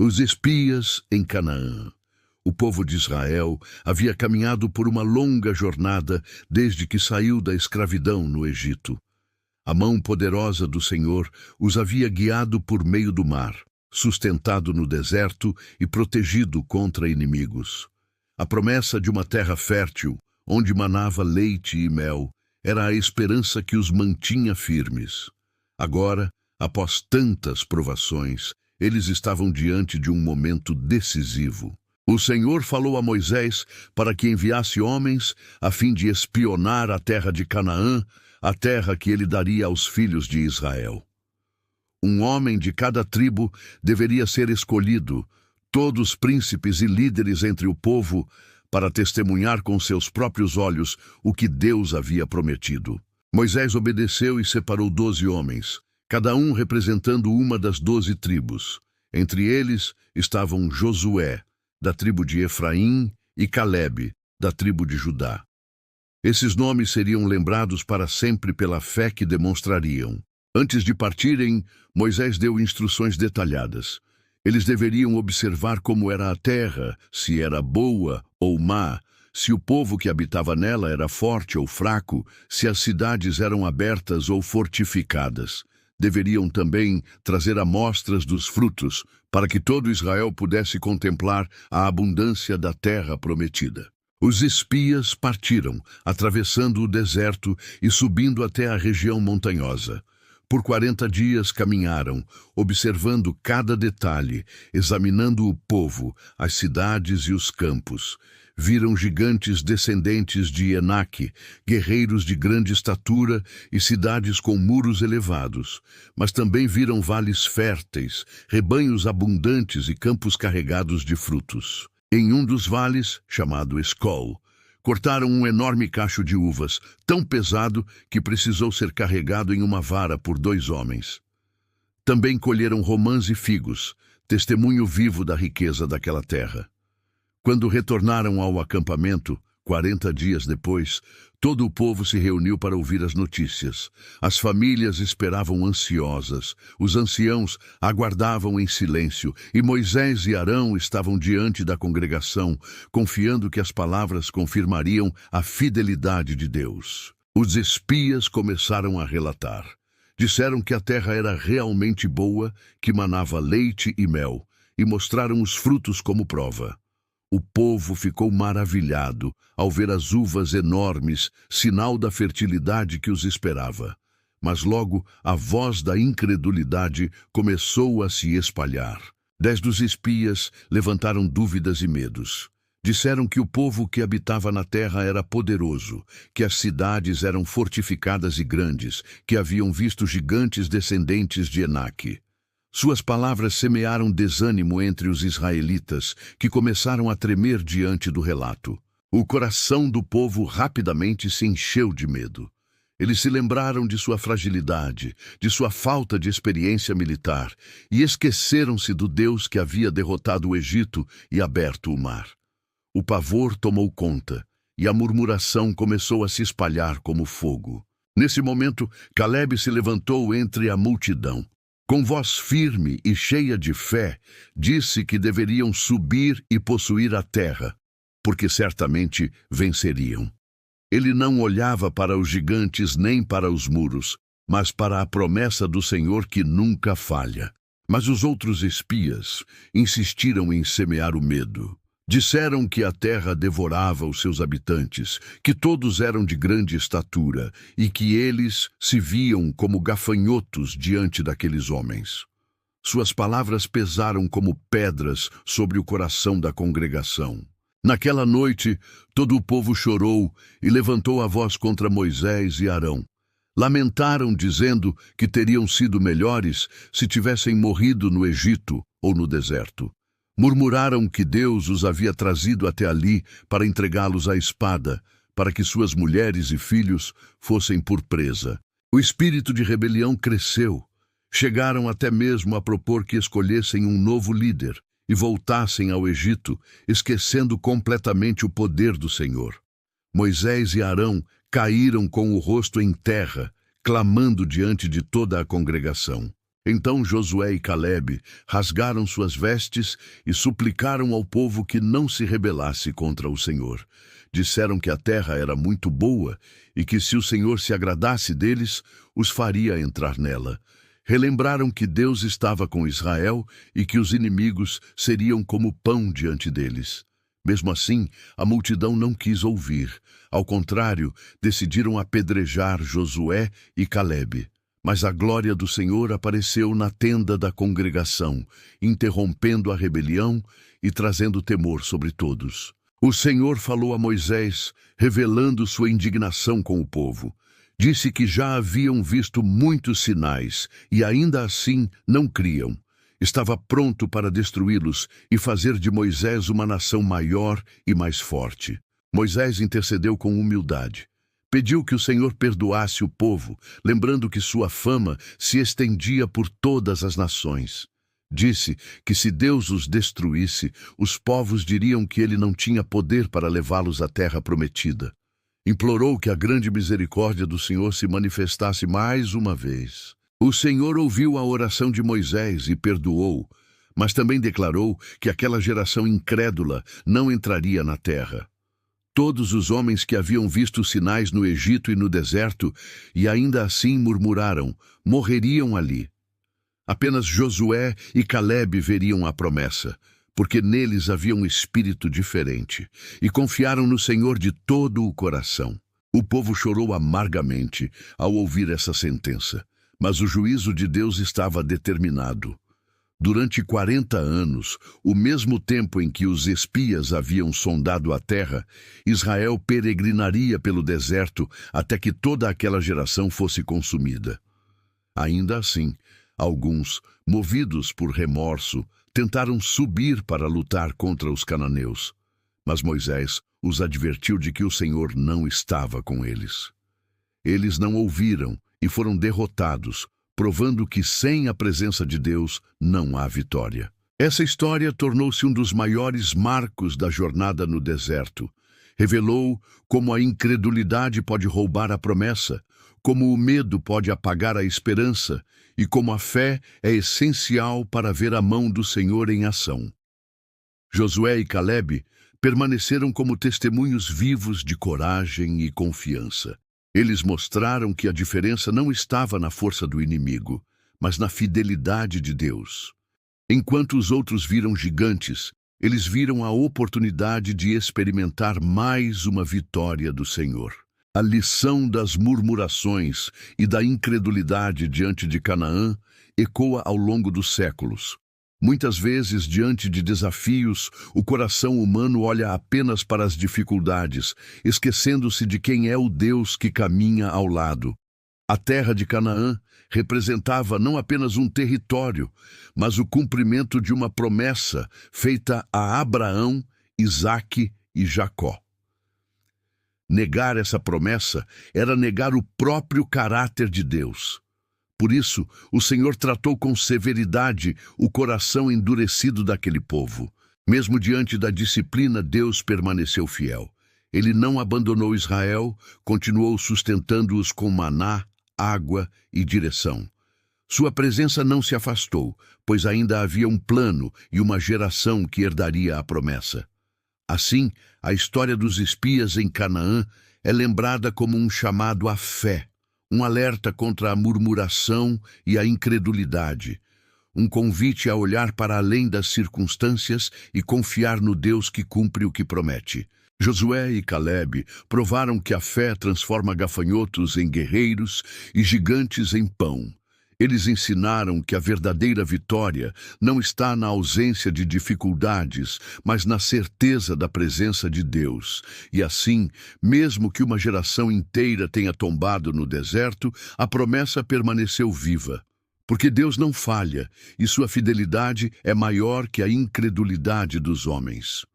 Os espias em Canaã. O povo de Israel havia caminhado por uma longa jornada desde que saiu da escravidão no Egito. A mão poderosa do Senhor os havia guiado por meio do mar, sustentado no deserto e protegido contra inimigos. A promessa de uma terra fértil, onde manava leite e mel, era a esperança que os mantinha firmes. Agora, após tantas provações, eles estavam diante de um momento decisivo. O Senhor falou a Moisés para que enviasse homens a fim de espionar a terra de Canaã, a terra que ele daria aos filhos de Israel. Um homem de cada tribo deveria ser escolhido, todos príncipes e líderes entre o povo, para testemunhar com seus próprios olhos o que Deus havia prometido. Moisés obedeceu e separou 12 homens, cada um representando uma das 12 tribos. Entre eles estavam Josué, da tribo de Efraim, e Calebe, da tribo de Judá. Esses nomes seriam lembrados para sempre pela fé que demonstrariam. Antes de partirem, Moisés deu instruções detalhadas. Eles deveriam observar como era a terra, se era boa ou má, se o povo que habitava nela era forte ou fraco, se as cidades eram abertas ou fortificadas. Deveriam também trazer amostras dos frutos, para que todo Israel pudesse contemplar a abundância da terra prometida. Os espias partiram, atravessando o deserto e subindo até a região montanhosa. Por 40 dias caminharam, observando cada detalhe, examinando o povo, as cidades e os campos. Viram gigantes descendentes de Enaque, guerreiros de grande estatura e cidades com muros elevados. Mas também viram vales férteis, rebanhos abundantes e campos carregados de frutos. Em um dos vales, chamado Escol, cortaram um enorme cacho de uvas, tão pesado que precisou ser carregado em uma vara por 2 homens. Também colheram romãs e figos, testemunho vivo da riqueza daquela terra. Quando retornaram ao acampamento, 40 dias depois, todo o povo se reuniu para ouvir as notícias. As famílias esperavam ansiosas, os anciãos aguardavam em silêncio, e Moisés e Arão estavam diante da congregação, confiando que as palavras confirmariam a fidelidade de Deus. Os espias começaram a relatar. Disseram que a terra era realmente boa, que manava leite e mel, e mostraram os frutos como prova. O povo ficou maravilhado ao ver as uvas enormes, sinal da fertilidade que os esperava. Mas logo a voz da incredulidade começou a se espalhar. 10 dos espias levantaram dúvidas e medos. Disseram que o povo que habitava na terra era poderoso, que as cidades eram fortificadas e grandes, que haviam visto gigantes descendentes de Enaque. Suas palavras semearam desânimo entre os israelitas, que começaram a tremer diante do relato. O coração do povo rapidamente se encheu de medo. Eles se lembraram de sua fragilidade, de sua falta de experiência militar, e esqueceram-se do Deus que havia derrotado o Egito e aberto o mar. O pavor tomou conta, e a murmuração começou a se espalhar como fogo. Nesse momento, Calebe se levantou entre a multidão. Com voz firme e cheia de fé, disse que deveriam subir e possuir a terra, porque certamente venceriam. Ele não olhava para os gigantes nem para os muros, mas para a promessa do Senhor que nunca falha. Mas os outros espias insistiram em semear o medo. Disseram que a terra devorava os seus habitantes, que todos eram de grande estatura e que eles se viam como gafanhotos diante daqueles homens. Suas palavras pesaram como pedras sobre o coração da congregação. Naquela noite, todo o povo chorou e levantou a voz contra Moisés e Arão. Lamentaram, dizendo que teriam sido melhores se tivessem morrido no Egito ou no deserto. Murmuraram que Deus os havia trazido até ali para entregá-los à espada, para que suas mulheres e filhos fossem por presa. O espírito de rebelião cresceu. Chegaram até mesmo a propor que escolhessem um novo líder e voltassem ao Egito, esquecendo completamente o poder do Senhor. Moisés e Arão caíram com o rosto em terra, clamando diante de toda a congregação. Então Josué e Calebe rasgaram suas vestes e suplicaram ao povo que não se rebelasse contra o Senhor. Disseram que a terra era muito boa e que, se o Senhor se agradasse deles, os faria entrar nela. Relembraram que Deus estava com Israel e que os inimigos seriam como pão diante deles. Mesmo assim, a multidão não quis ouvir. Ao contrário, decidiram apedrejar Josué e Calebe. Mas a glória do Senhor apareceu na tenda da congregação, interrompendo a rebelião e trazendo temor sobre todos. O Senhor falou a Moisés, revelando sua indignação com o povo. Disse que já haviam visto muitos sinais e ainda assim não criam. Estava pronto para destruí-los e fazer de Moisés uma nação maior e mais forte. Moisés intercedeu com humildade. Pediu que o Senhor perdoasse o povo, lembrando que sua fama se estendia por todas as nações. Disse que se Deus os destruísse, os povos diriam que ele não tinha poder para levá-los à terra prometida. Implorou que a grande misericórdia do Senhor se manifestasse mais uma vez. O Senhor ouviu a oração de Moisés e perdoou, mas também declarou que aquela geração incrédula não entraria na terra. Todos os homens que haviam visto sinais no Egito e no deserto e ainda assim murmuraram, morreriam ali. Apenas Josué e Calebe veriam a promessa, porque neles havia um espírito diferente, e confiaram no Senhor de todo o coração. O povo chorou amargamente ao ouvir essa sentença, mas o juízo de Deus estava determinado. Durante 40 anos, o mesmo tempo em que os espias haviam sondado a terra, Israel peregrinaria pelo deserto até que toda aquela geração fosse consumida. Ainda assim, alguns, movidos por remorso, tentaram subir para lutar contra os cananeus. Mas Moisés os advertiu de que o Senhor não estava com eles. Eles não ouviram e foram derrotados, provando que sem a presença de Deus não há vitória. Essa história tornou-se um dos maiores marcos da jornada no deserto. Revelou como a incredulidade pode roubar a promessa, como o medo pode apagar a esperança e como a fé é essencial para ver a mão do Senhor em ação. Josué e Calebe permaneceram como testemunhos vivos de coragem e confiança. Eles mostraram que a diferença não estava na força do inimigo, mas na fidelidade de Deus. Enquanto os outros viram gigantes, eles viram a oportunidade de experimentar mais uma vitória do Senhor. A lição das murmurações e da incredulidade diante de Canaã ecoa ao longo dos séculos. Muitas vezes, diante de desafios, o coração humano olha apenas para as dificuldades, esquecendo-se de quem é o Deus que caminha ao lado. A terra de Canaã representava não apenas um território, mas o cumprimento de uma promessa feita a Abraão, Isaque e Jacó. Negar essa promessa era negar o próprio caráter de Deus. Por isso, o Senhor tratou com severidade o coração endurecido daquele povo. Mesmo diante da disciplina, Deus permaneceu fiel. Ele não abandonou Israel, continuou sustentando-os com maná, água e direção. Sua presença não se afastou, pois ainda havia um plano e uma geração que herdaria a promessa. Assim, a história dos espias em Canaã é lembrada como um chamado à fé, um alerta contra a murmuração e a incredulidade, um convite a olhar para além das circunstâncias e confiar no Deus que cumpre o que promete. Josué e Calebe provaram que a fé transforma gafanhotos em guerreiros e gigantes em pão. Eles ensinaram que a verdadeira vitória não está na ausência de dificuldades, mas na certeza da presença de Deus. E assim, mesmo que uma geração inteira tenha tombado no deserto, a promessa permaneceu viva. Porque Deus não falha, e sua fidelidade é maior que a incredulidade dos homens.